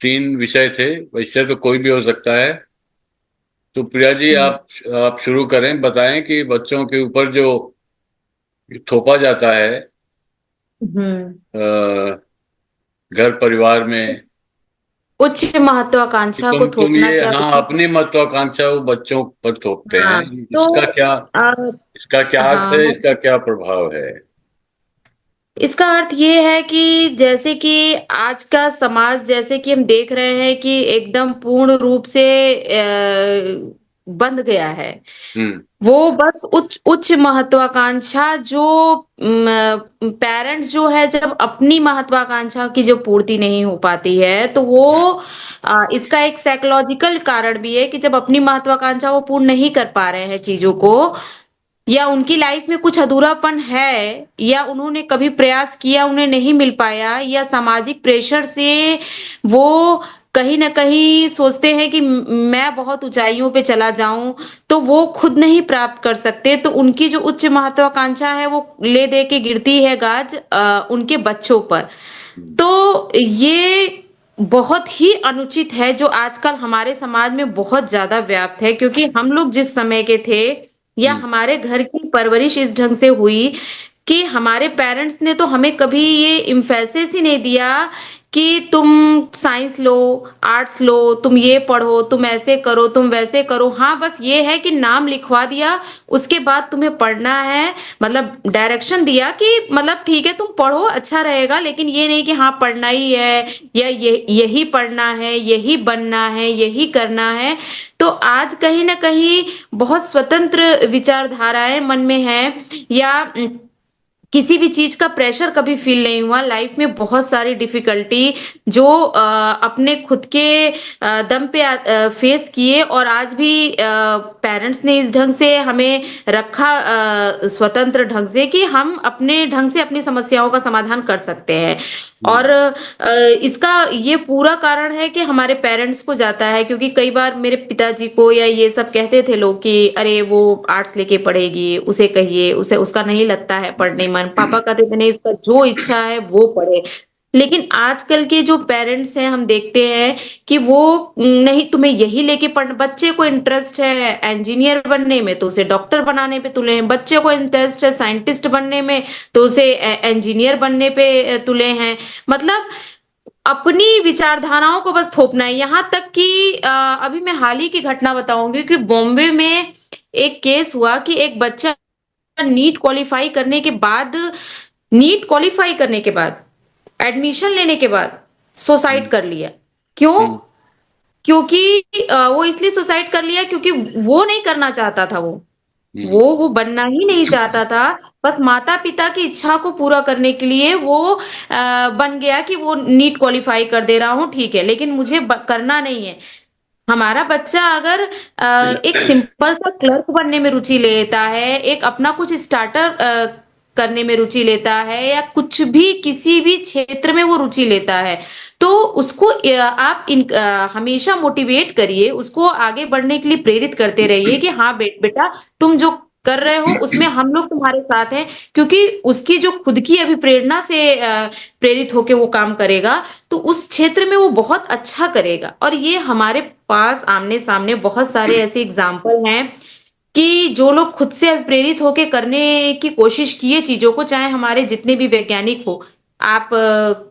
3 विषय थे, वैसे तो कोई भी हो सकता है। तो प्रिया जी, हम्म। आप शुरू करें, बताएं कि बच्चों के ऊपर जो थोपा जाता है हम्म। अ, घर परिवार में, उच्च कि महत्वाकांक्षा को तुम थोपना ये, क्या हाँ, उचित है? अपनी महत्वाकांक्षा वो बच्चों पर थोपते हैं। हाँ। इसका तो क्या, आ, इसका क्या अर्थ है, हाँ, इसका क्या प्रभाव है? इसका अर्थ ये है कि जैसे कि आज का समाज, जैसे कि हम देख रहे हैं कि एकदम पूर्ण रूप से बंद गया है। हम्म। वो बस उच्च उच्च महत्वाकांक्षा जो पेरेंट्स जो है, जब अपनी महत्वाकांक्षा की जो पूर्ति नहीं हो पाती है तो वो इसका एक साइकोलॉजिकल कारण भी है कि जब अपनी महत्वाकांक्षा वो पूर्ण नहीं कर पा रहे हैं चीजों को, या उनकी लाइफ में कुछ अधूरापन है, या उन्होंने कभी प्रयास किया उन्हें नहीं मिल पाया, या सामाजिक प्रेशर से वो कहीं ना कहीं सोचते हैं कि मैं बहुत ऊंचाइयों पे चला जाऊं, तो वो खुद नहीं प्राप्त कर सकते, तो उनकी जो उच्च महत्वाकांक्षा है वो ले दे के गिरती है गाज उनके बच्चों पर। हम्म। तो ये बहुत ही अनुचित है जो आजकल हमारे समाज में बहुत ज्यादा व्याप्त है, क्योंकि हम लोग जिस समय के थे, या हम्म। हमारे घर की परवरिश इस ढंग से हुई कि हमारे पेरेंट्स ने तो हमें कभी ये इम्फेसिस ही नहीं दिया कि तुम साइंस लो, आर्ट्स लो, तुम ये पढ़ो, तुम ऐसे करो, तुम वैसे करो। हाँ, बस ये है कि नाम लिखवा दिया, उसके बाद तुम्हें पढ़ना है, मतलब डायरेक्शन दिया कि मतलब ठीक है तुम पढ़ो अच्छा रहेगा, लेकिन ये नहीं कि हाँ पढ़ना ही है, या ये यही पढ़ना है, यही बनना है, यही करना है। तो आज कहीं ना कहीं बहुत स्वतंत्र विचारधाराएं मन में है, या किसी भी चीज का प्रेशर कभी फील नहीं हुआ लाइफ में। बहुत सारी डिफिकल्टी जो अपने खुद के दम पे फेस किए, और आज भी पेरेंट्स ने इस ढंग से हमें रखा स्वतंत्र ढंग से कि हम अपने ढंग से अपनी समस्याओं का समाधान कर सकते हैं। और हम्म। इसका ये पूरा कारण है कि हमारे पेरेंट्स को जाता है, क्योंकि कई बार मेरे पिताजी को या ये सब कहते थे लोग कि अरे वो आर्ट्स लेके पढ़ेगी, उसे कहिए, उसे उसका नहीं लगता है पढ़ने मन। पापा कहते थे नहीं, उसका जो इच्छा है वो पढ़े। लेकिन आजकल के जो पेरेंट्स हैं हम देखते हैं कि वो नहीं, तुम्हें यही लेके पढ़, बच्चे को इंटरेस्ट है इंजीनियर बनने में तो उसे डॉक्टर बनाने पे तुले हैं, बच्चे को इंटरेस्ट है साइंटिस्ट बनने में तो उसे इंजीनियर बनने पे तुले हैं। मतलब अपनी विचारधाराओं को बस थोपना है। यहाँ तक कि अभी मैं हाल ही की घटना बताऊंगी कि बॉम्बे में एक केस हुआ कि एक बच्चा नीट क्वालिफाई करने के बाद, नीट क्वालिफाई करने के बाद, एडमिशन लेने के बाद सुसाइड हम्म। कर लिया। क्यों? हम्म। क्योंकि वो इसलिए सुसाइड कर लिया क्योंकि वो नहीं करना चाहता था, हम्म। वो बनना ही नहीं चाहता था। बस माता पिता की इच्छा को पूरा करने के लिए वो बन गया कि वो नीट क्वालिफाई कर दे रहा हूँ ठीक है, लेकिन मुझे करना नहीं है। हमारा बच्चा अगर एक सिंपल सा क्लर्क बनने में रुचि लेता है, एक अपना कुछ स्टार्टर करने में रुचि लेता है, या कुछ भी किसी भी क्षेत्र में वो रुचि लेता है, तो उसको आप हमेशा मोटिवेट करिए, उसको आगे बढ़ने के लिए प्रेरित करते रहिए कि हाँ बेटा, तुम जो कर रहे हो उसमें हम लोग तुम्हारे साथ हैं। क्योंकि उसकी जो खुद की अभी प्रेरणा से प्रेरित होके वो काम करेगा, तो उस क्षेत्र में वो बहुत अच्छा करेगा। और ये हमारे पास आमने सामने बहुत सारे ऐसे एग्जाम्पल हैं कि जो लोग खुद से प्रेरित होके करने की कोशिश किए चीजों को, चाहे हमारे जितने भी वैज्ञानिक हो, आप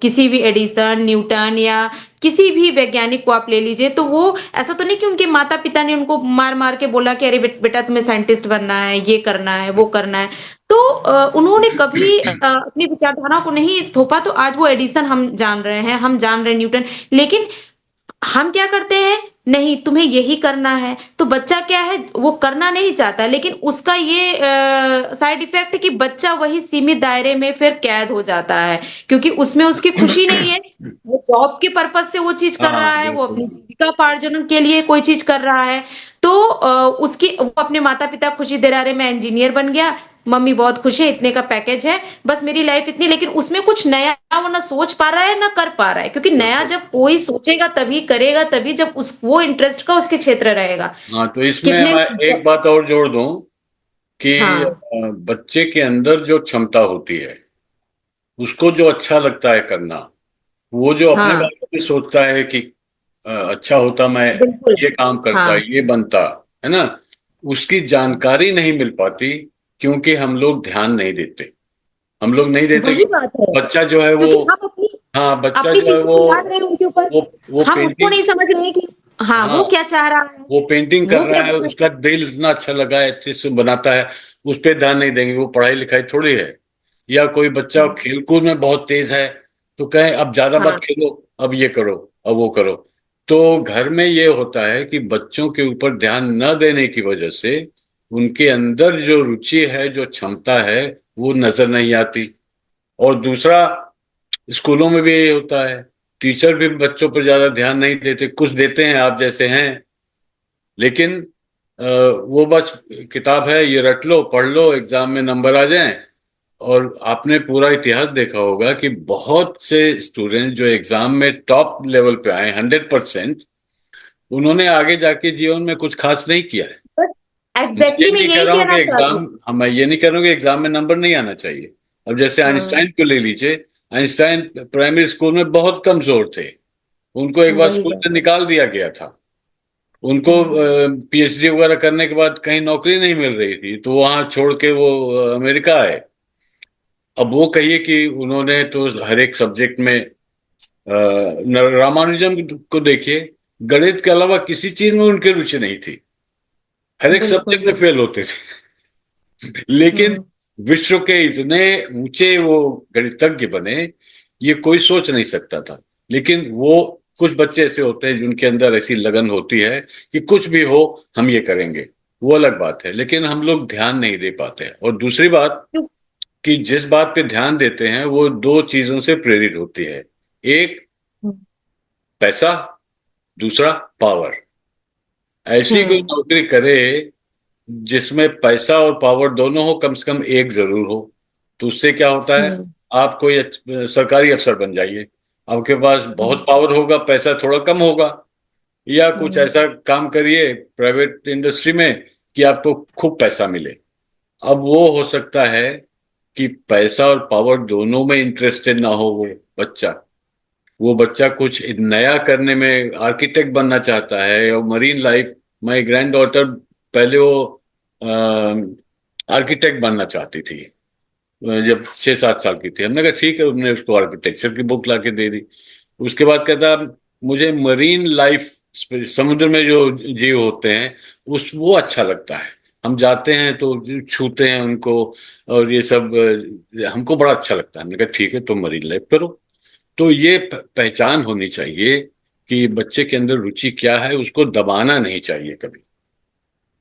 किसी भी एडिसन, न्यूटन, या किसी भी वैज्ञानिक को आप ले लीजिए, तो वो ऐसा तो नहीं कि उनके माता पिता ने उनको मार मार के बोला कि अरे बेटा तुम्हें साइंटिस्ट बनना है, ये करना है, वो करना है। तो उन्होंने कभी अपनी विचारधारा को नहीं थोपा, तो आज वो एडिसन हम जान रहे हैं, हम जान रहे हैं न्यूटन। लेकिन हम क्या करते हैं, नहीं तुम्हें यही करना है, तो बच्चा क्या है, वो करना नहीं चाहता, लेकिन उसका ये साइड इफेक्ट है कि बच्चा वही सीमित दायरे में फिर कैद हो जाता है, क्योंकि उसमें उसकी खुशी नहीं है। वो जॉब के पर्पज से वो चीज कर हाँ, रहा है, वो अपनी बिल्कुल। जीविका पार्जन के लिए कोई चीज कर रहा है। तो उसकी वो अपने माता पिता खुशी दे रहा है, मैं इंजीनियर बन गया, मम्मी बहुत खुश है, इतने का पैकेज है, बस मेरी लाइफ इतनी। लेकिन उसमें कुछ नया वो ना सोच पा रहा है ना कर पा रहा है, क्योंकि नया बिल्कुल। जब कोई सोचेगा तभी करेगा, तभी जब उस वो इंटरेस्ट का उसके क्षेत्र रहेगा। हाँ, तो इसमें कितने मैं एक बात और जोड़ दूं कि हाँ। बच्चे के अंदर जो क्षमता होती है, उसको जो अच्छा लगता है करना, वो जो अपने हाँ। बारे में सोचता है कि अच्छा होता, मैं बिल्कुल। ये काम करता, हाँ, ये बनता, है ना, उसकी जानकारी नहीं मिल पाती, क्योंकि हम लोग ध्यान नहीं देते। हम लोग नहीं देते वही कि बात है, बच्चा जो है वो, क्योंकि हम अपनी हाँ बच्चा अपनी जो है चीज़ों को याद रहे उनके ऊपर, वो हम उसको पेंटिंग, नहीं समझ रहे हैं कि हाँ, हाँ वो क्या चाह रहा है, वो पेंटिंग कर वो रहा क्या है, बनना उसका चाहता दिल इतना अच्छा लगा है, अच्छे से बनाता है, उस पे ध्यान नहीं देंगे, वो पढ़ाई लिखाई थोड़ी है। या कोई बच्चा है। खेलकूद में बहुत तेज है, तो कहें अब ज्यादा हाँ, मत खेलो, अब ये करो, अब वो करो। तो घर में ये होता है कि बच्चों के ऊपर ध्यान न देने की वजह से उनके अंदर जो रुचि है, जो क्षमता है, वो नजर नहीं आती। और दूसरा, स्कूलों में भी यही होता है, टीचर भी बच्चों पर ज्यादा ध्यान नहीं देते, कुछ देते हैं आप जैसे हैं, लेकिन वो बस किताब है, ये रट लो, पढ़ लो, एग्जाम में नंबर आ जाएं। और आपने पूरा इतिहास देखा होगा कि बहुत से स्टूडेंट जो एग्जाम में टॉप लेवल पे आए 100%, उन्होंने आगे जाके जीवन में कुछ खास नहीं किया है। बस मैं ये एग्जैक्टली मैं नहीं कह यही रहा हूँ कि कहना चाह रही हूँ। मैं ये नहीं कह रहा हूँ कि एग्जाम में नंबर नहीं आना चाहिए। अब जैसे हाँ, आइंस्टाइन को ले लीजिए, आइंस्टाइन प्राइमरी स्कूल में बहुत कमजोर थे, उनको एक बार वही स्कूल बात से है। निकाल दिया गया था। उनको हम्म, पीएचडी वगैरह करने के बाद कहीं नौकरी नहीं मिल रही थी, तो वहां छोड़ के वो अमेरिका आए। अब वो कहिए कि उन्होंने तो हर एक सब्जेक्ट में रामानुजम को देखिए, गणित के अलावा किसी चीज में उनकी रुचि नहीं थी, हर एक बिल्कुल। सब्जेक्ट में फेल होते थे। लेकिन हम्म, विश्व के इतने ऊंचे वो गणितज्ञ बने, ये कोई सोच नहीं सकता था। लेकिन वो, कुछ बच्चे ऐसे होते हैं जिनके अंदर ऐसी लगन होती है कि कुछ भी हो, हम ये करेंगे, वो अलग बात है, लेकिन हम लोग ध्यान नहीं दे पाते। और दूसरी बात, क्यों- कि जिस बात पे ध्यान देते हैं वो दो चीजों से प्रेरित होती है। एक, पैसा, दूसरा पावर। ऐसी कोई हम्म, नौकरी करे जिसमें पैसा और पावर दोनों हो, कम से कम एक जरूर हो। तो उससे क्या होता है, हम्म, आप कोई सरकारी अफसर बन जाइए, आपके पास हम्म, बहुत पावर होगा, पैसा थोड़ा कम होगा। या कुछ हम्म, ऐसा काम करिए प्राइवेट इंडस्ट्री में कि आपको खूब पैसा मिले। अब वो हो सकता है कि पैसा और पावर दोनों में इंटरेस्टेड ना हो वो बच्चा। वो बच्चा कुछ नया करने में, आर्किटेक्ट बनना चाहता है, और marine life, my grand daughter पहले वो आर्किटेक्ट बनना चाहती थी, जब 6-7 साल की थी। हमने कहा ठीक है, हमने उसको आर्किटेक्चर की बुक ला के दे दी। उसके बाद कहता, मुझे मरीन लाइफ, समुद्र में जो जीव होते हैं, उस वो अच्छा लगता है, हम जाते हैं तो छूते हैं उनको, और ये सब हमको बड़ा अच्छा लगता है। हमने कहा ठीक है, तुम मरीन लाइफ करो। तो ये पहचान होनी चाहिए कि बच्चे के अंदर रुचि क्या है, उसको दबाना नहीं चाहिए कभी।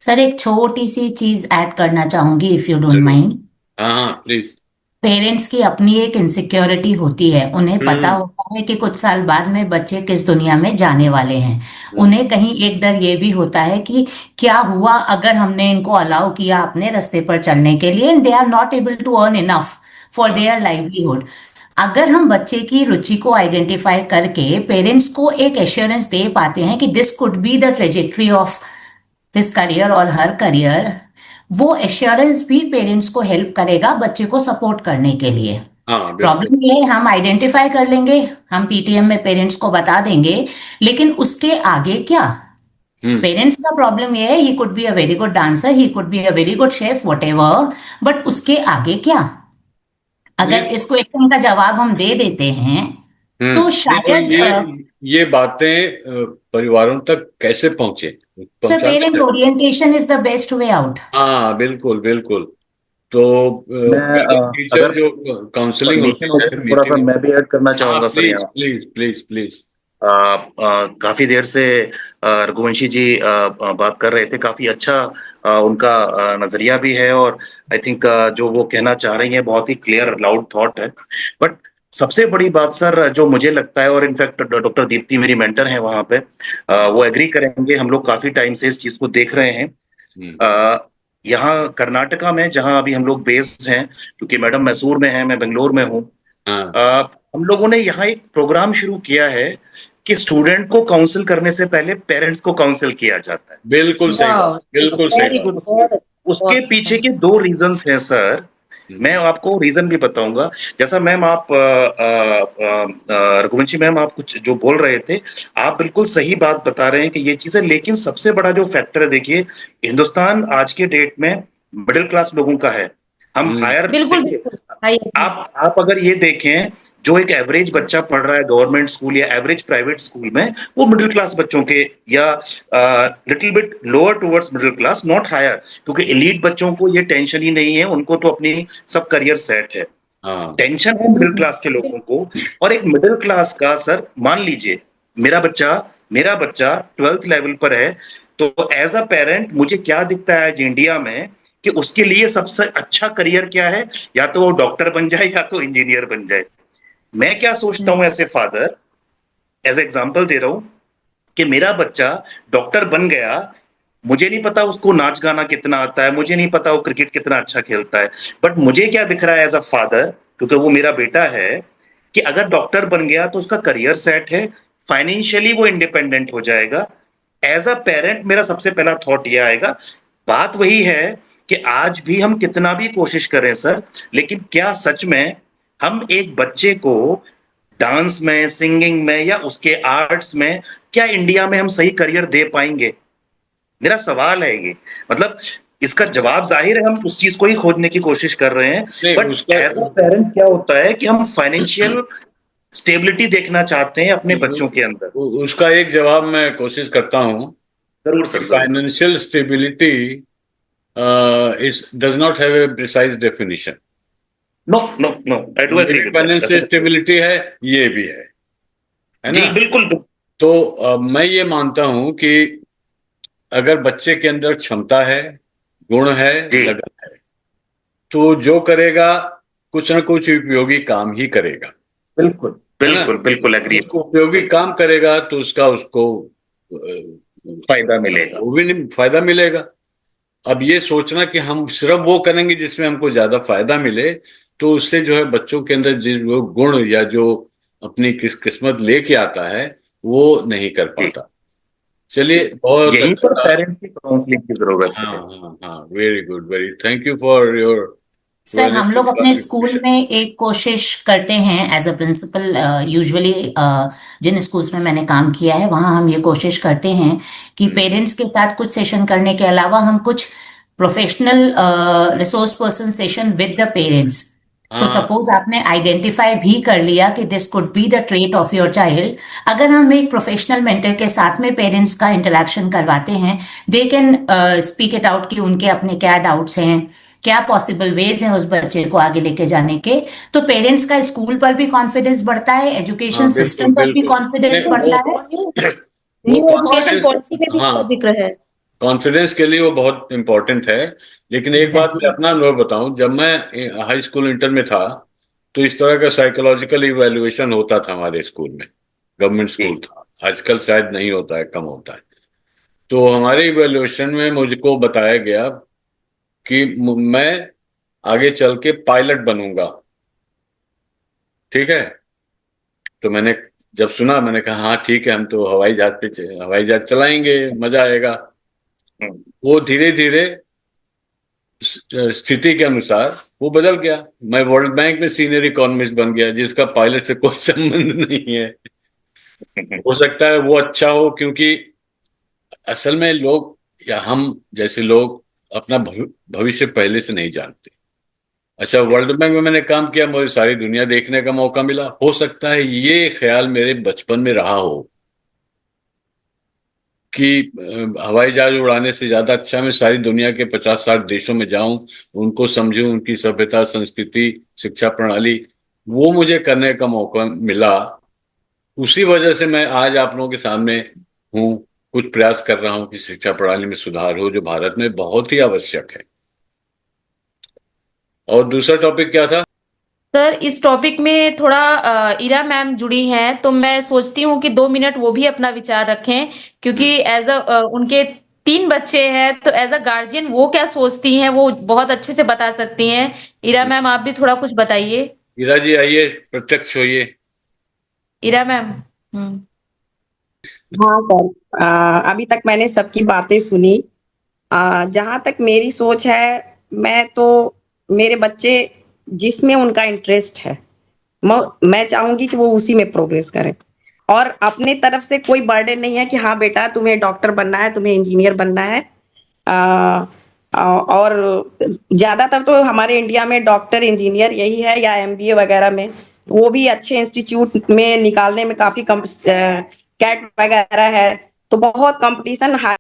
सर एक छोटी सी चीज ऐड करना चाहूंगी इफ यू डोंट जरूर। माइंड। हाँ हाँ, प्लीज। पेरेंट्स की अपनी एक इनसिक्योरिटी होती है, उन्हें पता हम्म। होता है कि कुछ साल बाद में बच्चे किस दुनिया में जाने वाले हैं। हम्म। उन्हें कहीं एक डर ये भी होता है कि क्या हुआ अगर हमने इनको अलाउ किया अपने रास्ते पर चलने के लिए, they are not able to earn enough for हाँ देयर लाइवलीहुड। अगर हम बच्चे की रुचि को आइडेंटिफाई करके पेरेंट्स को एक एश्योरेंस दे पाते हैं कि this could be the trajectory of his career और हर करियर, वो एश्योरेंस भी पेरेंट्स को हेल्प करेगा बच्चे को सपोर्ट करने के लिए। हाँ, बिल्कुल। प्रॉब्लम ये है हम आइडेंटिफाई कर लेंगे, हम पीटीएम में पेरेंट्स को बता देंगे, लेकिन उसके आगे क्या? हम्म। पेरेंट्स का प्रॉब्लम ये है he could be a very good dancer, he could be a very good chef, what ever, but उसके आगे क्या? नहीं अगर इस क्वेश्चन का जवाब हम दे देते हैं तो नहीं, तो शायद ये बातें परिवारों तक कैसे पहुंचे, सर पहुंचाना पेरेंट चाहिए। Orientation is the best way out. हाँ, बिल्कुल बिल्कुल। तो मैं टीचर अगर जो काउंसलिंग परमिशन होती है, होगी तो थोड़ा सा मीटिंग। मैं भी ऐड करना हाँ, चाहूंगा सर प्लीज यहाँ। Please please please. काफी देर से रघुवंशी जी बात कर रहे थे, काफी अच्छा उनका नजरिया भी है, और आई थिंक जो वो कहना चाह रही हैं बहुत ही क्लियर लाउड थॉट है। बट सबसे बड़ी बात सर जो मुझे लगता है, और इनफैक्ट डॉक्टर दीप्ति मेरी मेंटर हैं वहां पे, वो एग्री करेंगे, हम लोग काफी टाइम से इस चीज को देख रहे हैं। हम्म। अ, यहाँ कर्नाटका में जहां अभी हम लोग बेस्ड हैं, क्योंकि मैडम मैसूर में है, मैं बेंगलोर में हूँ। हाँ, हम लोगों ने यहाँ एक प्रोग्राम शुरू किया है कि स्टूडेंट को काउंसिल करने से पहले पेरेंट्स को काउंसिल किया जाता है। बिल्कुल सही बात, वाह, बिल्कुल सही वेरी बात। गुड, बहुत अच्छा, उसके बहुत पीछे अच्छा। के दो रीजंस हैं सर। मैं आपको रीजन भी बताऊंगा। जैसा मैम आप रघुवंशी मैम आप कुछ जो बोल रहे थे, आप बिल्कुल सही बात बता रहे हैं कि ये चीजें, लेकिन सबसे बड़ा जो फैक्टर है, देखिए हिंदुस्तान आज के डेट में मिडिल क्लास लोगों का है। हम हम्म। हायर, बिल्कुल देखिए बिल्कुल आई एग्री। आप अगर ये देखें, जो एक एवरेज बच्चा पढ़ रहा है गवर्नमेंट स्कूल या एवरेज प्राइवेट स्कूल में, वो मिडिल क्लास बच्चों के, या little bit lower towards middle class, not higher, क्योंकि एलीट बच्चों को ये टेंशन ही नहीं है, उनको तो अपनी सब करियर सेट है। हाँ। टेंशन है मिडिल क्लास के लोगों को। और एक मिडिल क्लास का, सर मान लीजिए मेरा बच्चा मेरा बच्चा 12th लेवल पर है, तो एज अ पेरेंट मुझे क्या दिखता है आज इंडिया में, कि उसके लिए सबसे अच्छा करियर क्या है, या तो वो डॉक्टर बन जाए या तो इंजीनियर बन जाए। मैं क्या सोचता हूं as a father, as example दे रहा हूं, कि मेरा बच्चा डॉक्टर बन गया, मुझे नहीं पता उसको नाच गाना कितना आता है, मुझे नहीं पता वो क्रिकेट कितना अच्छा खेलता है, बट मुझे क्या दिख रहा है एज अ फादर, क्योंकि वो मेरा बेटा है, कि अगर डॉक्टर बन गया तो उसका करियर सेट है, फाइनेंशियली वो इंडिपेंडेंट हो जाएगा। एज अ पेरेंट मेरा सबसे पहला थॉट ये आएगा। बात वही है कि आज भी हम कितना भी कोशिश करें सर, लेकिन क्या सच में हम एक बच्चे को डांस में, सिंगिंग में, या उसके आर्ट्स में, क्या इंडिया में हम सही करियर दे पाएंगे? मेरा सवाल है ये। मतलब इसका जवाब जाहिर है, हम उस चीज को ही खोजने की कोशिश कर रहे हैं, नहीं बट उसका एज अ पेरेंट क्या होता है कि हम फाइनेंशियल स्टेबिलिटी देखना चाहते हैं अपने बच्चों के अंदर। उसका एक जवाब मैं कोशिश करता हूँ जरूर कि सर, जरूर। Financial stability is does not have a precise definition. No, no, no, I do ये एग्री भी with that, financial definitely. Stability है, ये भी है जी ना। बिल्कुल। तो मैं ये मानता हूं कि अगर बच्चे के अंदर क्षमता है, गुण है, जी लगन है, तो जो करेगा कुछ ना कुछ उपयोगी काम ही करेगा, बिल्कुल, है ना। बिल्कुल, बिल्कुल एग्री। उसको उपयोगी काम करेगा तो उसका उसको फायदा मिलेगा। वो भी नहीं फायदा मिलेगा। अब ये सोचना कि हम सिर्फ वो करेंगे जिसमें हमको ज्यादा फायदा मिले, तो उससे जो है बच्चों के अंदर जिस वो गुण या जो अपनी किस्मत लेके आता है वो नहीं कर जी पाता। जी, चलिए, बहुत यहीं अच्छा पर था। पेरेंट्स की काउंसलिंग की जरूरत हाँ है। हाँ हाँ, very good, very thank you for your sir हम लोग वैल्यूएबल अपने स्कूल कंट्रीब्यूशन। में एक कोशिश करते हैं एज अ प्रिंसिपल, यूजुअली जिन स्कूल्स में मैंने काम किया है वहाँ हम ये कोशिश करते हैं कि पेरेंट्स के साथ कुछ सेशन करने के अलावा हम कुछ professional resource person session with the parents. So हाँ सपोज आपने आइडेंटिफाई भी कर लिया कि this could be the trait of your child, अगर हम एक प्रोफेशनल मेंटर के साथ में पेरेंट्स का इंटरेक्शन करवाते हैं, they can speak it out कि उनके अपने क्या डाउट्स हैं, क्या पॉसिबल वेज हैं उस बच्चे को आगे लेके जाने के। तो पेरेंट्स का स्कूल पर भी कॉन्फिडेंस बढ़ता है, एजुकेशन हाँ, बिल्कुल सिस्टम पर भी बिल्कुल। कॉन्फिडेंस नहीं बढ़ता है। और न्यू वो न्यू एजुकेशन कॉन्फिडेंस, पॉलिसी में भी हाँ, इसका जिक्र है। कॉन्फिडेंस के लिए वो बहुत इंपॉर्टेंट है। लेकिन एक बात मैं एग्जैक्टली। अपना अनुभव बताऊं, जब मैं हाई स्कूल इंटर में था तो इस तरह का साइकोलॉजिकल इवैल्यूएशन होता था हमारे स्कूल में। गवर्नमेंट जी स्कूल था, आजकल शायद नहीं होता है, कम होता है। तो हमारे इवैल्यूएशन में मुझको बताया गया कि मैं आगे चल के पायलट बनूंगा। ठीक है। तो मैंने जब सुना, मैंने कहा हाँ ठीक है, हम तो हवाई जहाज चलाएंगे, मजा आएगा। हम्म, वो धीरे धीरे स्थिति के अनुसार वो बदल गया। मैं वर्ल्ड बैंक में सीनियर इकोनॉमिस्ट बन गया, जिसका पायलट से कोई संबंध नहीं है। हो सकता है वो अच्छा हो, क्योंकि असल में लोग या हम जैसे लोग अपना भविष्य पहले से नहीं जानते। अच्छा, वर्ल्ड बैंक में मैंने काम किया, मुझे सारी दुनिया देखने का मौका मिला। हो सकता है ये ख्याल मेरे बचपन में रहा हो कि हवाई जहाज उड़ाने से ज्यादा अच्छा मैं सारी दुनिया के 50-60 देशों में जाऊं, उनको समझूं, उनकी सभ्यता, संस्कृति, शिक्षा प्रणाली, वो मुझे करने का मौका मिला। उसी वजह से मैं आज आप लोगों के सामने हूं, कुछ प्रयास कर रहा हूं कि शिक्षा प्रणाली में सुधार हो, जो भारत में बहुत ही आवश्यक है। और दूसरा टॉपिक क्या था? सर इस टॉपिक में थोड़ा इरा मैम जुड़ी हैं तो मैं सोचती हूँ कि 2 मिनट वो भी अपना विचार रखें, क्योंकि एज अ उनके 3 बच्चे हैं तो एज अ गार्जियन वो क्या सोचती हैं वो बहुत अच्छे से बता सकती हैं। इरा मैम आप भी थोड़ा कुछ बताइए। ईरा जी आइए, प्रत्यक्ष होइए। इरा मैम। हम्म। हाँ सर, अभी तक मैंने सबकी बातें सुनी। जहाँ तक मेरी सोच है, मैं तो मेरे बच्चे जिसमें उनका इंटरेस्ट है मैं चाहूंगी कि वो उसी में प्रोग्रेस करें और अपने तरफ से कोई बर्डन नहीं है कि हाँ बेटा तुम्हें डॉक्टर बनना है, तुम्हें इंजीनियर बनना है। और ज्यादातर तो हमारे इंडिया में डॉक्टर इंजीनियर यही है या एमबीए वगैरह में, वो भी अच्छे इंस्टीट्यूट में निकालने में काफी कैट वगैरह है, तो बहुत कंपटीशन है।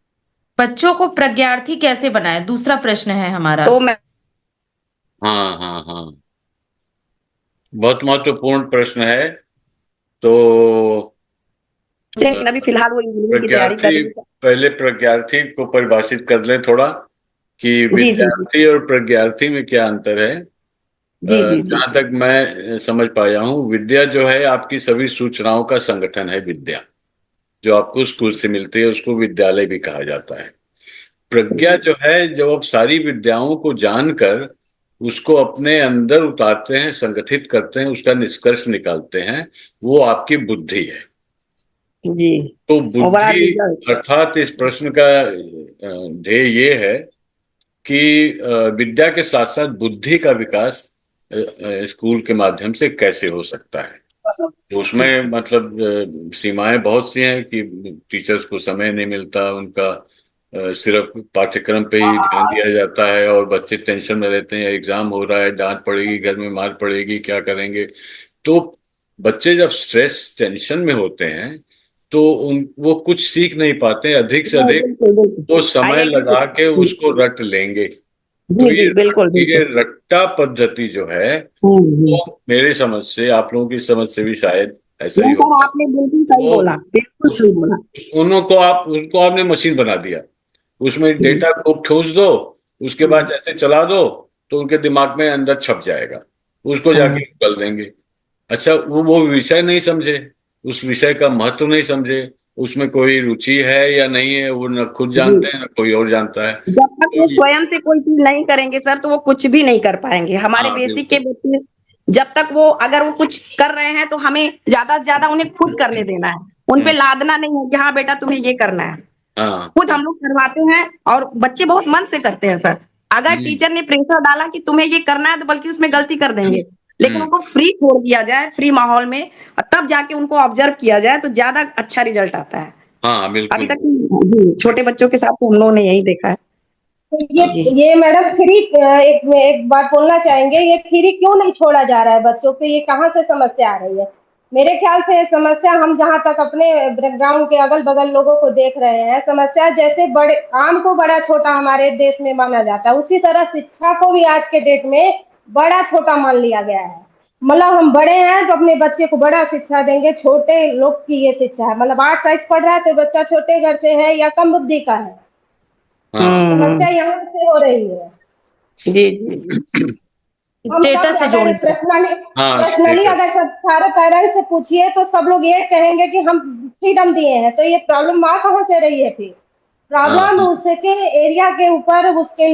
बच्चों को प्रज्ञार्थी कैसे बनाए, दूसरा प्रश्न है हमारा। तो मैं हाँ हाँ हाँ, बहुत महत्वपूर्ण प्रश्न है। तो अभी फिलहाल वो इंजीनियरिंग की तैयारी कर प्रज्ञार्थी, रही है। पहले प्रज्ञार्थी को परिभाषित कर लें थोड़ा कि जी जी विद्यार्थी और प्रज्ञार्थी में क्या अंतर है। जी जी जी जहां तक मैं समझ पाया हूँ, विद्या जो है आपकी सभी सूचनाओं का संगठन है। विद्या जो आपको स्कूल से मिलती है उसको विद्यालय भी कहा जाता है। प्रज्ञा जो है, जब आप सारी विद्याओं को जानकर उसको अपने अंदर उतारते हैं, संगठित करते हैं, उसका निष्कर्ष निकालते हैं, वो आपकी बुद्धि है। जी तो वो बड़ा बुद्धि रिजल्ट। अर्थात इस प्रश्न का ध्येय ये है कि विद्या के साथ साथ बुद्धि का विकास स्कूल के माध्यम से कैसे हो सकता है। तो उसमें मतलब सीमाएं बहुत सी हैं कि टीचर्स को समय नहीं मिलता, उनका सिर्फ पाठ्यक्रम पे ही ध्यान दिया जाता है और बच्चे टेंशन में रहते हैं, एग्जाम हो रहा है, डांट पड़ेगी, घर में मार पड़ेगी, क्या करेंगे। तो बच्चे जब स्ट्रेस टेंशन में होते हैं तो वो कुछ सीख नहीं पाते, अधिक से अधिक बिल्कुल बिल्कुल वो आई समय लगा के एग्री। उसको रट लेंगे। तो जी जी बिल्कुल ये बिल्कुल। रट्टा पद्धति जो है हम्म। वो मेरे समझ से, आप लोगों की समझ से भी शायद ऐसा ही नहीं सर, होता है। आपने बिल्कुल सही वो बोला, बिल्कुल उस सही बोला। उनको आपने मशीन बना दिया, उसमें जी डेटा को ठूस दो, उसके बाद जैसे चला दो तो उनके दिमाग में अंदर छप जाएगा, उसको हाँ जाके निकल देंगे। अच्छा, वो विषय नहीं समझे, उस विषय का महत्व नहीं समझे, उसमें कोई रुचि है या नहीं है, वो न खुद जी, जानते हैं न कोई और जानता है। जब तक तो वो स्वयं से कोई चीज नहीं करेंगे सर तो वो कुछ भी नहीं कर पाएंगे। हमारे हाँ बेसिक के बिल्कुल। बच्चे जब तक वो अगर वो कुछ कर रहे हैं तो हमें ज्यादा से ज्यादा उन्हें खुद करने देना है, उन पे हम्म, लादना नहीं है कि हाँ बेटा तुम्हें ये करना है। हाँ खुद हाँ, हम लोग करवाते हैं और बच्चे बहुत मन से करते हैं सर। अगर हम्म, टीचर ने प्रेशर डाला कि तुम्हें ये करना है तो बल्कि उसमें गलती कर हम्म, देंगे, लेकिन हम्म, उनको फ्री छोड़ दिया जाए, फ्री माहौल में, और तब जाके उनको ऑब्जर्व किया जाए तो ज्यादा अच्छा रिजल्ट आता है। हाँ अभी बिल्कुल। तक जी, छोटे बच्चों के साथ तो हम लोगों ने यही देखा है। तो जी ये मैडम फ्री एक बात बोलना चाहेंगे, ये फ्री क्यों नहीं छोड़ा जा रहा है बच्चों को, ये कहाँ से समस्या आ रही है? मेरे ख्याल से समस्या, हम जहाँ तक अपने बैकग्राउंड के अगल बगल लोगों को देख रहे हैं, समस्या जैसे बड़े आम को बड़ा छोटा हमारे देश में माना जाता है, उसी तरह शिक्षा को भी आज के डेट में बड़ा छोटा मान लिया गया है। मतलब हम बड़े हैं तो अपने बच्चे को बड़ा शिक्षा देंगे, छोटे लोग की ये शिक्षा है। मतलब 8 साइज पढ़ रहा है तो बच्चा छोटे घर से है या कम बुद्धि का है, हाँ समस्या यहाँ से हो रही है। जी जी जी हम सब स्टेटस से अगर जोड़ना। पर्सनली हाँ पर्सनली स्टेटस। अगर सब सारे पेरेंट्स से पूछिए तो सब लोग ये कहेंगे कि हम फ्रीडम दिए हैं, तो ये प्रॉब्लम आ कहाँ से रही है? फिर हाँ प्रॉब्लम हाँ उसके एरिया के ऊपर, उसके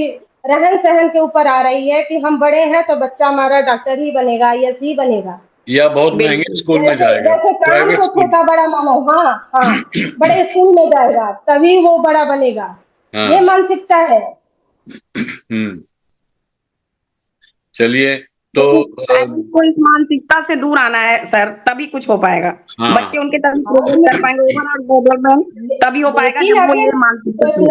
रहन सहन के ऊपर आ रही है कि हम बड़े हैं तो बच्चा हमारा डॉक्टर ही बनेगा, आईएएस ही बनेगा। या बहुत महंगे बिल्कुल स्कूल में जैसे जाएगा, जैसे काम प्राइवेट को स्कूल छोटा बड़ा मानो, हाँ हाँ, बड़े स्कूल में जाएगा तभी वो बड़ा बनेगा, में। ये हाँ। मानसिकता है। चलिए। तो लेकिन पेरेंट्स को इस मानसिकता से दूर आना है सर, तभी कुछ हो पाएगा। हाँ बच्चे उनके तभी हाँ, प्रोग्रेस कर पाएंगे, ओवरऑल डेवलपमेंट तभी हो पाएगा लेकिन जब वो अगर ये मानसिकता से।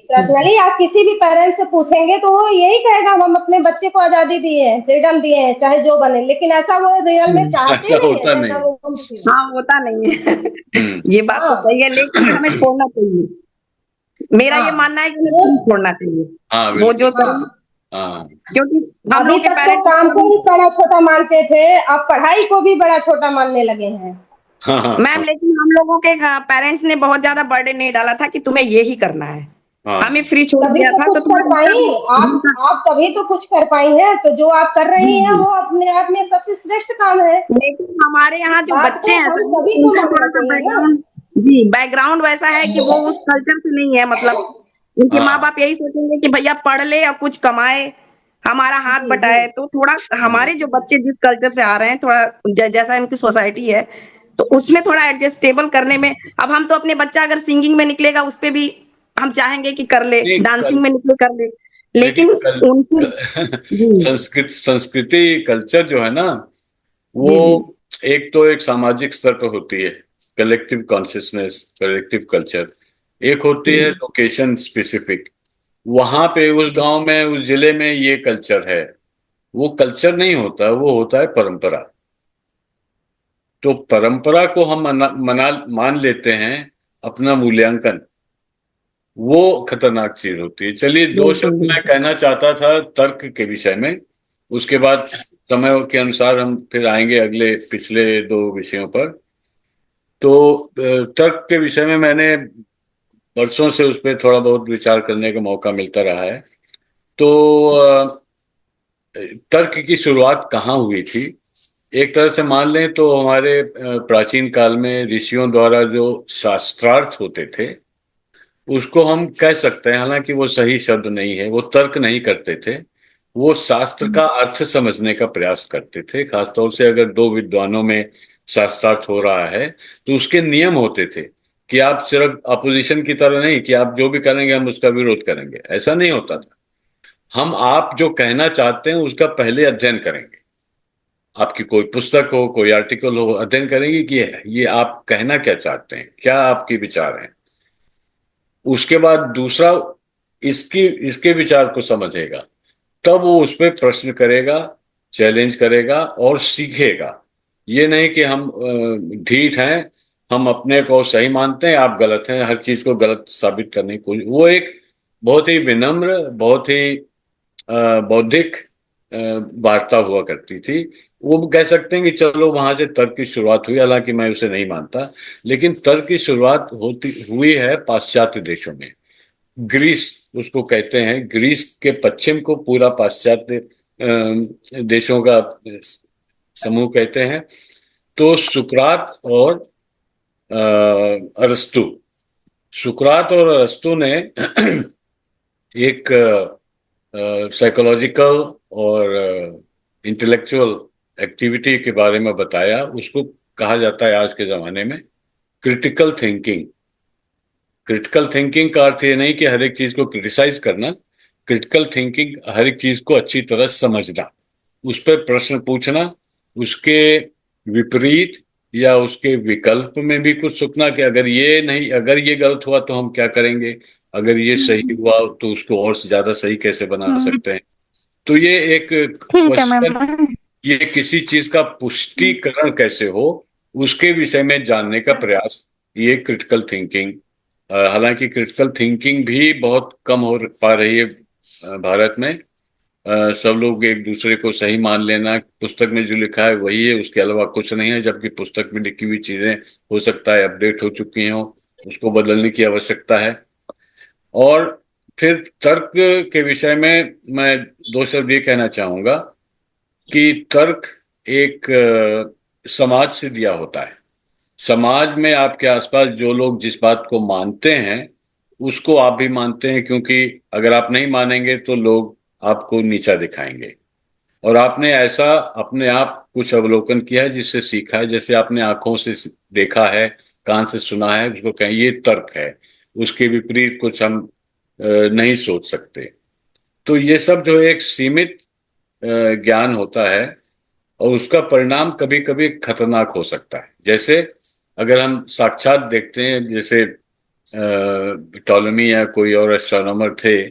पर्सनली आप किसी भी पेरेंट्स से पूछेंगे तो वो यही कहेगा हम अपने बच्चे को आजादी दिए हैं, फ्रीडम दिए हैं, चाहे जो बने, लेकिन ऐसा वो रियल में चाहते ऐसा नहीं है होता जैसा नहीं। वो बोलते हैं। हाँ होता नहीं है हम्म। ये बात तो हाँ सही है, लेकिन हमें छोड़ना चाहिए। मेरा ये हाँ मानना है कि हमें वो नहीं छोड़ना चाहिए हाँ वो जो बिल्कुल। करें, हाँ, हाँ क्योंकि हम अभी लोग के तक तो पेरेंट्स काम को ही बड़ा छोटा मानते थे, अब पढ़ाई को भी बड़ा छोटा मानने लगे हैं। हाँ हाँ मैम, लेकिन हम लोगों के पेरेंट्स ने बहुत ज्यादा बर्डन नहीं डाला था कि तुम्हें ये ही करना है, हाँ हमें फ्री छोड़ तभी दिया तो था कुछ तो कर पाई तुम्हारे आप तभी तो कुछ कर पाई हैं, तो जो आप कर जी रही हैं जी, वो अपने आप में सबसे श्रेष्ठ काम है। लेकिन हमारे यहाँ जो बात बच्चे को हैं हम सर, सभी को उनका मानना थोड़ा सा चाहिए ना। बैकग्राउंड, जी बैकग्राउंड वैसा है कि वो उस कल्चर से नहीं है। मतलब उनके माँ हाँ। बाप यही सोचेंगे कि भैया पढ़ ले या कुछ कमाए, हमारा हाथ जी जी बटाए। तो थोड़ा हम्म, हमारे जो बच्चे जिस कल्चर से आ रहे हैं, थोड़ा जैसा इनकी सोसाइटी है, तो उसमें थोड़ा एडजस्टेबल करने में, अब हम तो अपने बच्चा अगर सिंगिंग में निकलेगा उस पे भी हम चाहेंगे कि कर ले, नहीं डांसिंग में निकले कर ले, लेकिन लेकिन उनकी जी संस्कृति कल्चर जो है ना, वो जी जी एक तो एक सामाजिक स्तर पर होती है, कलेक्टिव कॉन्शियसनेस, कलेक्टिव कल्चर। एक होती है हम्म, लोकेशन स्पेसिफिक, वहां पे उस गांव में उस जिले में ये कल्चर है। वो कल्चर नहीं होता, वो होता है परंपरा। तो परंपरा को हम मान लेते हैं अपना मूल्यांकन, वो खतरनाक चीज होती है। चलिए, दो बिल्कुल शब्द मैं बिल्कुल कहना चाहता था तर्क के विषय में, उसके बाद समय के अनुसार हम फिर आएंगे अगले पिछले दो विषयों पर। तो तर्क के विषय में मैंने वर्षों से उस पर थोड़ा बहुत विचार करने का मौका मिलता रहा है। तो तर्क की शुरुआत कहाँ हुई थी? एक तरह से मान लें तो हमारे प्राचीन काल में ऋषियों द्वारा जो शास्त्रार्थ होते थे, उसको हम कह सकते हैं, हालांकि वो सही शब्द नहीं है, वो तर्क नहीं करते थे, वो शास्त्र का अर्थ समझने का प्रयास करते थे। खासतौर से अगर दो विद्वानों में शास्त्रार्थ हो रहा है तो उसके नियम होते थे कि आप सिर्फ अपोजिशन की तरह नहीं कि आप जो भी करेंगे हम उसका विरोध करेंगे, ऐसा नहीं होता था। हम आप जो कहना चाहते हैं उसका पहले अध्ययन करेंगे। आपकी कोई पुस्तक हो, कोई आर्टिकल हो, अध्ययन करेंगे कि ये आप कहना क्या चाहते हैं, क्या आपके विचार हैं। उसके बाद दूसरा, इसकी इसके विचार को समझेगा, तब वो उस पर प्रश्न करेगा, चैलेंज करेगा और सीखेगा। ये नहीं कि हम ढीठ हैं, हम अपने को सही मानते हैं, आप गलत हैं, हर चीज को गलत साबित करने की कोशिश। वो एक बहुत ही विनम्र, बहुत ही बौद्धिक वार्ता हुआ करती थी। वो कह सकते हैं कि चलो वहां से तर्क की शुरुआत हुई, हालांकि मैं उसे नहीं मानता। लेकिन तर्क की शुरुआत होती हुई है पाश्चात्य देशों में। ग्रीस उसको कहते हैं, ग्रीस के पश्चिम को पूरा पाश्चात्य देशों का समूह कहते हैं। तो सुकरात और अरस्तु, सुकरात और अरस्तु ने एक साइकोलॉजिकल और इंटेलेक्चुअल एक्टिविटी के बारे में बताया। उसको कहा जाता है आज के जमाने में क्रिटिकल थिंकिंग। क्रिटिकल थिंकिंग का अर्थ ये नहीं कि हर एक चीज को क्रिटिसाइज करना। क्रिटिकल थिंकिंग हर एक चीज को अच्छी तरह समझना, उस पर प्रश्न पूछना, उसके विपरीत या उसके विकल्प में भी कुछ सोचना कि अगर ये नहीं, अगर ये गलत हुआ तो हम क्या करेंगे, अगर ये सही हुआ तो उसको और ज्यादा सही कैसे बना सकते हैं। तो ये एक ठीक है मैम। क्वेश्चन, ये किसी चीज का पुष्टिकरण कैसे हो उसके विषय में जानने का प्रयास, ये क्रिटिकल थिंकिंग। हालांकि क्रिटिकल थिंकिंग भी बहुत कम हो पा रही है भारत में। सब लोग एक दूसरे को सही मान लेना, पुस्तक में जो लिखा है वही है, उसके अलावा कुछ नहीं है, जबकि पुस्तक में लिखी हुई चीजें हो सकता है अपडेट हो चुकी हो, उसको बदलने की आवश्यकता है। और फिर तर्क के विषय में मैं दो शब्द ये कहना चाहूंगा कि तर्क एक समाज से दिया होता है। समाज में आपके आसपास जो लोग जिस बात को मानते हैं उसको आप भी मानते हैं, क्योंकि अगर आप नहीं मानेंगे तो लोग आपको नीचा दिखाएंगे। और आपने ऐसा अपने आप कुछ अवलोकन किया है जिससे सीखा है, जैसे आपने आंखों से देखा है, कान से सुना है, उसको कहें ये तर्क है। उसके विपरीत कुछ हम नहीं सोच सकते। तो ये सब जो एक सीमित ज्ञान होता है और उसका परिणाम कभी कभी खतरनाक हो सकता है। जैसे अगर हम साक्षात देखते हैं, जैसे टॉलेमी या कोई और एस्ट्रोनॉमर थे,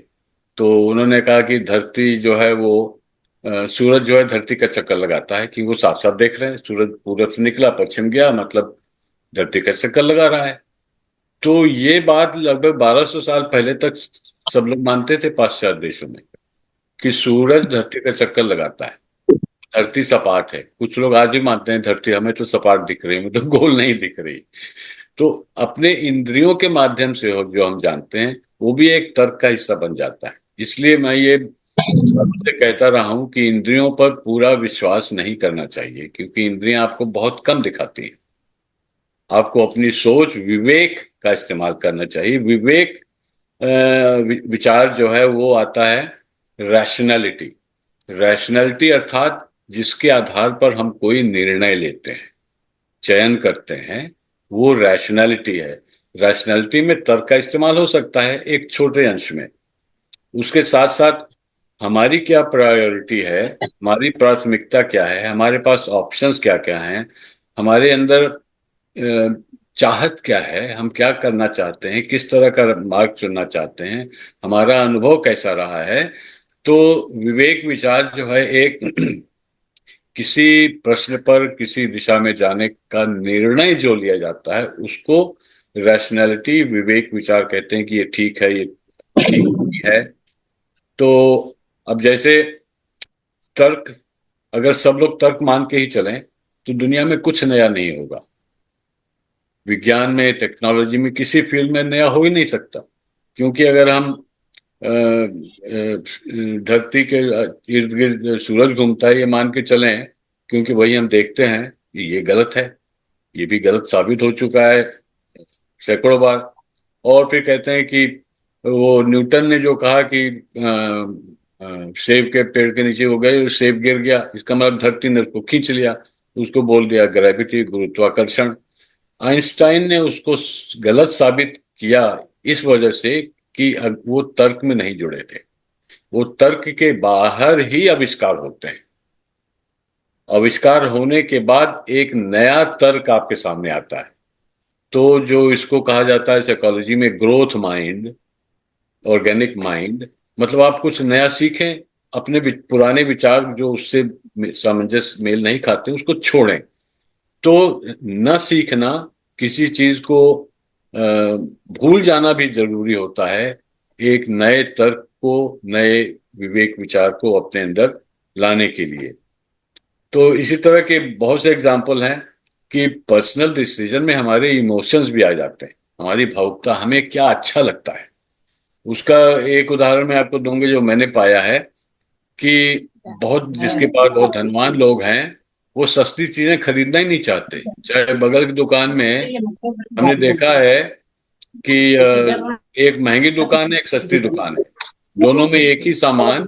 तो उन्होंने कहा कि धरती जो है वो सूरज जो है धरती का चक्कर लगाता है, कि वो साफ साफ देख रहे हैं, सूरज पूरब से निकला पश्चिम गया, मतलब धरती का चक्कर लगा रहा है। तो ये बात लगभग 1200 साल पहले तक सब लोग मानते थे पाश्चात्य देशों में, कि सूरज धरती का चक्कर लगाता है, धरती सपाट है। कुछ लोग आज भी मानते हैं धरती हमें तो सपाट दिख रही है, मतलब गोल नहीं दिख रही। तो अपने इंद्रियों के माध्यम से हो जो हम जानते हैं वो भी एक तर्क का हिस्सा बन जाता है। इसलिए मैं ये सबसे कहता रहा हूं कि इंद्रियों पर पूरा विश्वास नहीं करना चाहिए, क्योंकि इंद्रियां आपको बहुत कम दिखाती हैं। आपको अपनी सोच, विवेक का इस्तेमाल करना चाहिए। विवेक विचार जो है वो आता है रैशनैलिटी। रैशनैलिटी अर्थात जिसके आधार पर हम कोई निर्णय लेते हैं, चयन करते हैं, वो रैशनैलिटी है। रैशनैलिटी में तर्क का इस्तेमाल हो सकता है एक छोटे अंश में, उसके साथ साथ हमारी क्या प्रायोरिटी है, हमारी प्राथमिकता क्या है, हमारे पास ऑप्शंस क्या क्या हैं, हमारे अंदर चाहत क्या है, हम क्या करना चाहते हैं, किस तरह का मार्ग चुनना चाहते हैं, हमारा अनुभव कैसा रहा है। तो विवेक विचार जो है एक किसी प्रश्न पर किसी दिशा में जाने का निर्णय जो लिया जाता है उसको रैशनैलिटी, विवेक विचार कहते हैं कि ये ठीक है, ये ठीक नहीं है। तो अब जैसे तर्क, अगर सब लोग तर्क मान के ही चलें तो दुनिया में कुछ नया नहीं होगा। विज्ञान में, टेक्नोलॉजी में, किसी फील्ड में नया हो ही नहीं सकता, क्योंकि अगर हम धरती के इर्द गिर्द सूरज घूमता है ये मान के चलें, क्योंकि वही हम देखते हैं कि ये गलत है, ये भी गलत साबित हो चुका है सैकड़ों बार। और फिर कहते हैं कि वो न्यूटन ने जो कहा कि सेब के पेड़ के नीचे वो गए, सेब गिर गया, इसका मतलब धरती ने उसको खींच लिया, उसको बोल दिया ग्रेविटी, गुरुत्वाकर्षण। आइंस्टाइन ने उसको गलत साबित किया इस वजह से कि वो तर्क में नहीं जुड़े थे। वो तर्क के बाहर ही आविष्कार होते हैं। आविष्कार होने के बाद एक नया तर्क आपके सामने आता है। तो जो इसको कहा जाता है साइकोलॉजी में ग्रोथ माइंड, ऑर्गेनिक माइंड, मतलब आप कुछ नया सीखें, अपने पुराने विचार जो उससे सामंजस्य मेल नहीं खाते उसको छोड़ें। तो न सीखना, किसी चीज को भूल जाना भी जरूरी होता है, एक नए तर्क को, नए विवेक विचार को अपने अंदर लाने के लिए। तो इसी तरह के बहुत से एग्जाम्पल हैं कि पर्सनल डिसीजन में हमारे इमोशंस भी आ जाते हैं, हमारी भावुकता, हमें क्या अच्छा लगता है। उसका एक उदाहरण मैं आपको दूंगा जो मैंने पाया है कि बहुत, जिसके पास बहुत धनवान लोग हैं, वो सस्ती चीजें खरीदना ही नहीं चाहते। चाहे बगल की दुकान में हमने देखा है कि एक महंगी दुकान है, एक सस्ती दुकान है, दोनों में एक ही सामान,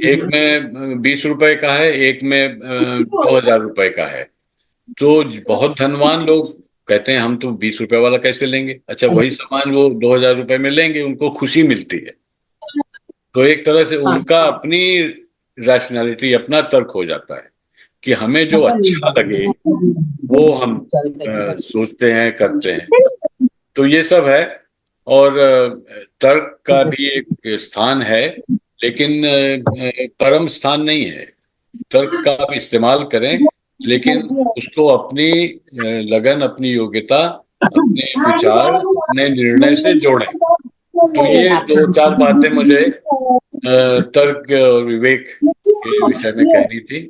एक में 20 रुपए का है, एक में 2,000 रुपए का है। तो बहुत धनवान लोग कहते हैं हम तो 20 रुपए वाला कैसे लेंगे। अच्छा, वही सामान वो 2,000 रुपए में लेंगे, उनको खुशी मिलती है। तो एक तरह से उनका अपनी रैशनैलिटी, अपना तर्क हो जाता है कि हमें जो अच्छा लगे वो हम सोचते हैं, करते हैं। तो ये सब है। और तर्क का भी एक स्थान है, लेकिन परम स्थान नहीं है। तर्क का आप इस्तेमाल करें, लेकिन उसको अपनी लगन, अपनी योग्यता, अपने विचार, अपने निर्णय से जोड़ें। तो ये दो चार बातें मुझे तर्क और विवेक के विषय में कहनी थी।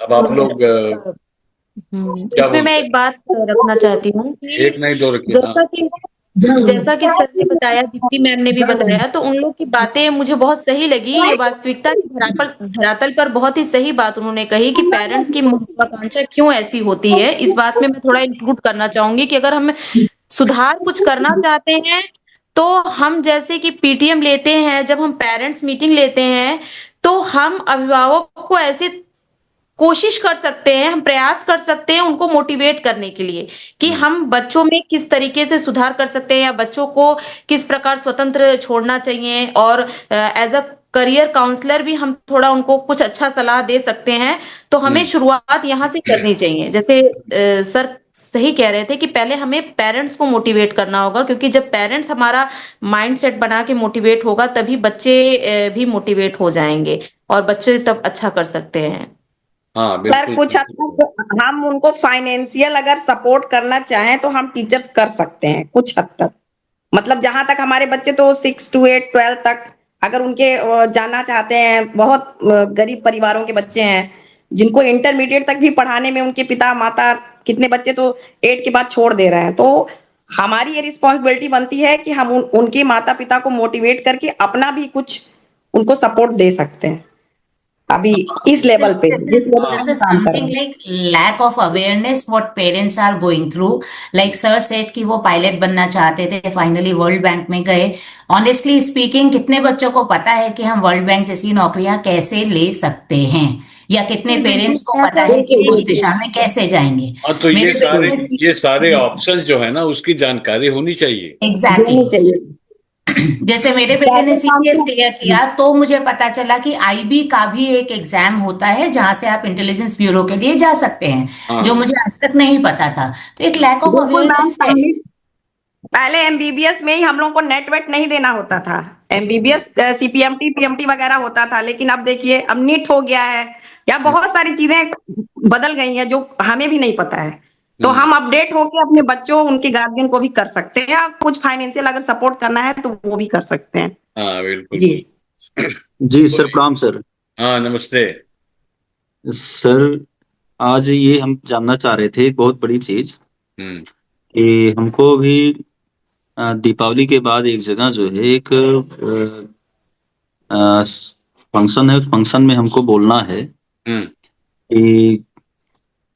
अब आप लोग क्या इसमें मैं बोलते एक बात रखना चाहती हूँ हैं? कि एक नहीं, दो रखिए। जैसा कि सर ने बताया, दीप्ति मैम ने भी बताया, तो उन लोग की बातें मुझे बहुत सही लगी। ये वास्तविकता की धरातल पर बहुत ही सही बात उन्होंने कही कि पेरेंट्स की महत्वाकांक्षा क्यों ऐसी होती है। इस बात में मैं थोड़ा इंक्लूड करना चाहूंगी कि अगर हम सुधार कुछ करना चाहते हैं तो हम, जैसे कि पीटीएम लेते हैं, जब हम पेरेंट्स मीटिंग लेते हैं, तो हम अभिभावक को ऐसे कोशिश कर सकते हैं, हम प्रयास कर सकते हैं उनको मोटिवेट करने के लिए कि हम बच्चों में किस तरीके से सुधार कर सकते हैं, या बच्चों को किस प्रकार स्वतंत्र छोड़ना चाहिए। और एज अ करियर काउंसलर भी हम थोड़ा उनको कुछ अच्छा सलाह दे सकते हैं। तो हमें शुरुआत यहाँ से करनी चाहिए। जैसे सर सही कह रहे थे कि पहले हमें पेरेंट्स को मोटिवेट करना होगा, क्योंकि जब पेरेंट्स हमारा माइंड सेट बना के मोटिवेट होगा तभी बच्चे भी मोटिवेट हो जाएंगे और बच्चे तब अच्छा कर सकते हैं। हाँ सर बिल्कुल। कुछ हद तक हम उनको फाइनेंशियल अगर सपोर्ट करना चाहें तो हम टीचर्स कर सकते हैं कुछ हद तक। मतलब जहां तक हमारे बच्चे तो 6 to 8 12 तक अगर उनके जाना चाहते हैं, बहुत गरीब परिवारों के बच्चे हैं जिनको इंटरमीडिएट तक भी पढ़ाने में उनके पिता माता, कितने बच्चे तो 8 के बाद छोड़ दे रहे हैं। तो हमारी ये रिस्पॉन्सिबिलिटी बनती है कि हम उनके माता पिता को मोटिवेट करके अपना भी कुछ उनको सपोर्ट दे सकते हैं अभी इस लेवल पे, जिस लेवल पे This हम is काम कर रहे something हैं। like lack of awareness what parents are going through. Like sir said कि वो पायलट बनना चाहते थे, फाइनली वर्ल्ड बैंक में गए। ऑनेस्टली स्पीकिंग, कितने बच्चों को पता है कि हम वर्ल्ड बैंक जैसी नौकरियां कैसे ले सकते हैं, या कितने पेरेंट्स को पता है कि वो उस दिशा में कैसे जाएंगे। हाँ, तो मेरे बेटे ये सारे ने ऑप्शन जो है ना, उसकी जानकारी होनी चाहिए। एग्जैक्टली देनी चाहिए। जैसे मेरे बेटे ने कैसे काम सीपीएस क्लियर किया? किया तो मुझे पता चला कि आईबी का भी एक एग्जाम होता है जहां से आप इंटेलिजेंस ब्यूरो के लिए जा सकते हैं, जो हाँ मुझे आज तक नहीं पता था। तो एक लैक ऑफ बिल्कुल मैम, अवेयरनेस है। पहले एमबीबीएस में ही हम लोग को नेट वेट नहीं देना होता था। एमबीबीएस सीपीएमटी पीएमटी वगैरह होता था, लेकिन अब देखिए अब नीट हो गया है, या बहुत सारी चीजें बदल गई हैं जो हमें भी नहीं पता है। तो हम्म, हम अपडेट होके अपने बच्चों उनके गार्जियन को भी कर सकते हैं, और कुछ फाइनेंशियल अगर सपोर्ट करना है तो वो भी कर सकते हैं। हाँ बिल्कुल जी बिल्कुल। जी सर, प्रणाम सर। हाँ नमस्ते। सर, आज ये हम जानना चाह रहे थे एक बहुत बड़ी चीज, हम्म कि हमको भी दीपावली के बाद एक जगह जो है एक फंक्शन है, उस फंक्शन में हमको बोलना है हम्म। कि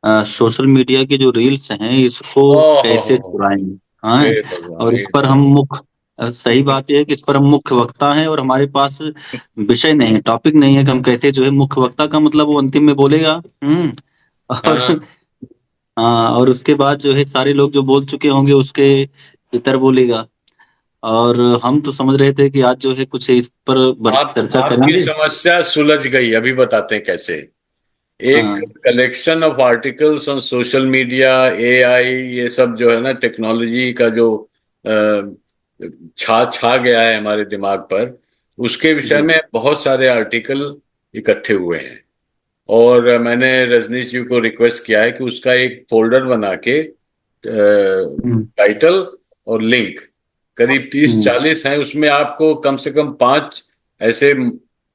सोशल मीडिया के जो रील्स हैं इसको कैसे ओहो, छुड़ाएं। हाँ, हे भगवान और हे इस पर हम मुख्य सही बात यह है कि इस पर हम मुख्य वक्ता हैं और हमारे पास विषय नहीं है, टॉपिक नहीं है कि हम कैसे जो है, मुख्य वक्ता का मतलब वो अंतिम में बोलेगा। और हाँ हाँ, और उसके बाद जो है सारे लोग जो बोल चुके होंगे उसके इतर बोलेगा। और हम तो समझ रहे थे कि आज जो है कुछ इस पर चर्चा आपकी करेंगे। समस्या सुलझ गई, अभी बताते हैं कैसे। एक हाँ। Collection of articles on social media, AI, ये सब जो है ना, टेक्नोलॉजी का जो छा छा गया है हमारे दिमाग पर, उसके विषय जी। में बहुत सारे आर्टिकल इकट्ठे हुए हैं। और मैंने रजनीश जी को रिक्वेस्ट किया है कि उसका एक फोल्डर बना के हम्म। टाइटल और लिंक, करीब तीस हम्म। चालीस हैं, उसमें आपको कम से कम पांच ऐसे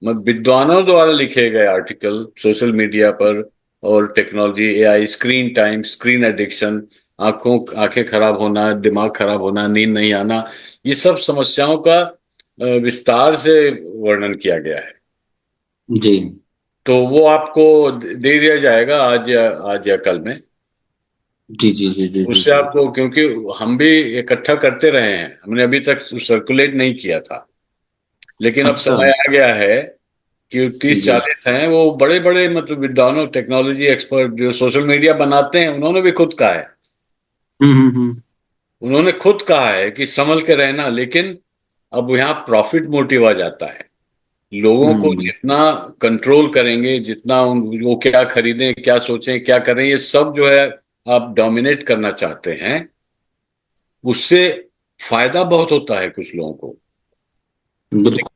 विद्वानों द्वारा लिखे गए आर्टिकल सोशल मीडिया पर और technology, AI, screen time, screen addiction, आंखें खराब होना, दिमाग खराब होना, नींद नहीं आना, ये सब समस्याओं का विस्तार से वर्णन किया गया है। जी। तो वो आपको दे दिया जाएगा आज या कल में। जी जी जी जी जी उससे जी। आपको, क्योंकि हम भी इकट्ठा करते रहे हैं, हमने अभी तक सर्कुलेट नहीं किया था, लेकिन अब अच्छा। समय आ गया है कि तीस जी। चालीस हैं, वो बड़े बड़े मतलब विद्वानों, टेक्नोलॉजी एक्सपर्ट जो सोशल मीडिया बनाते हैं, उन्होंने भी खुद कहा है, हम्म। उन्होंने खुद कहा है कि संभल के रहना। लेकिन अब यहाँ प्रॉफिट मोटिव आ जाता है। लोगों को हम्म। जितना कंट्रोल करेंगे, जितना वो क्या खरीदें, क्या सोचें, क्या करें, ये सब जो है आप डोमिनेट करना चाहते हैं, उससे फायदा बहुत होता है कुछ लोगों को, बिल्कुल।